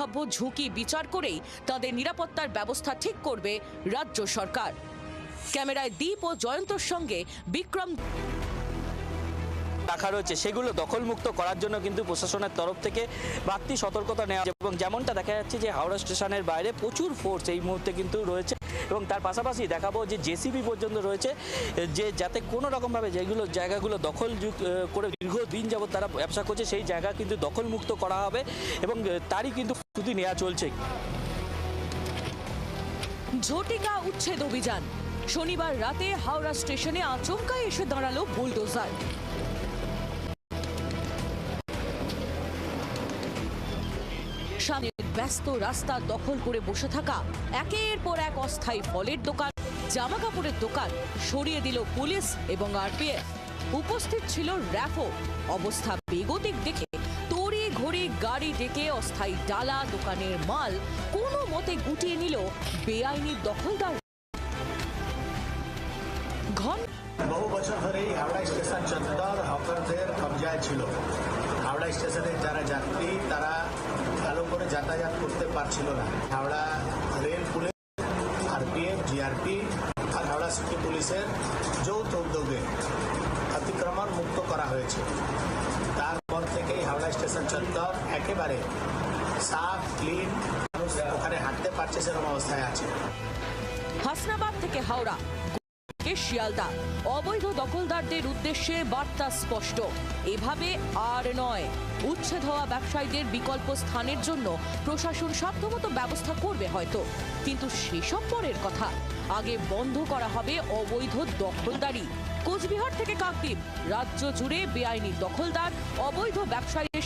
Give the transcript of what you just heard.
সম্ভাব্য ঝুঁকি বিচার করেই তাদের নিরাপত্তার ব্যবস্থা ঠিক করবে রাজ্য সরকার। ক্যামেরায় দীপ ও জয়ন্তর সঙ্গে বিক্রম রাখা রয়েছে সেগুলো দখলমুক্ত করার জন্য কিন্তু প্রশাসনের তরফ থেকে বাড়তি সতর্কতা নেওয়া এবং যেমনটা দেখা যাচ্ছে যে হাওড়া স্টেশনের বাইরে প্রচুর ফোর্স এই মুহূর্তে কিন্তু রয়েছে এবং তার পাশাপাশি দেখাবো যে জেসিবি পর্যন্ত রয়েছে, যে যাতে কোনো রকমভাবে যেগুলো জায়গাগুলো দখল করে দীর্ঘদিন যাবত তারা ব্যবসা করছে সেই জায়গা কিন্তু দখলমুক্ত করা হবে এবং তারই কিন্তু প্রস্তুতি নেওয়া চলছে। ঝটিকা উচ্ছেদ অভিযান। শনিবার রাতে হাওড়া স্টেশনে আচমকা এসে দাঁড়ালো বুলডোজার। সামনের ব্যস্ত রাস্তা দখল করে বসে থাকা একের পর এক অস্থায়ী ফলের দোকান, জামা কাপড়ের দোকান সরিয়ে দিল পুলিশ এবং আরপিএফ। উপস্থিত ছিল র্যাফও। অবস্থা বেগতিক দেখে তড়ি ঘড়ি গাড়ি ডেকে অস্থায়ী ডালা দোকানের মাল কোনো মতে গুটিয়ে নিল বেআইনি দখলদার। বহু বছর ধরেই হাওড়া স্টেশন চত্বর হকারদের কবজায় ছিল। হাওড়া স্টেশনের যারা যাত্রী তারা ভালো করে যাতায়াত করতে পারছিল না। Howrah rail police, RPF, GRP আর হাওড়া সিটি পুলিশের যৌথ উদ্যোগে অতিক্রমণ মুক্ত করা হয়েছে। তারপর থেকেই হাওড়া স্টেশন চত্বর একেবারে সাফ ক্লিন, মানুষ ওখানে হাঁটতে পারছে সেরকম অবস্থায় আছে। হাসনাবাদ থেকে হাওড়া, শিয়ালদা অবৈধ দখলদারদের উদ্দেশ্যে বার্তা স্পষ্ট, এভাবে আর নয়। উচ্ছেদ হওয়া ব্যবসায়ীদের বিকল্প স্থানের জন্য প্রশাসন সাধ্যমতো ব্যবস্থা করবে হয়তো, কিন্তু সেসব পরের কথা। আগে বন্ধ করা হবে অবৈধ দখলদারি। কোচবিহার থেকে কাকদ্বীপ, রাজ্য জুড়ে বেআইনি দখলদার অবৈধ ব্যবসায়ীদের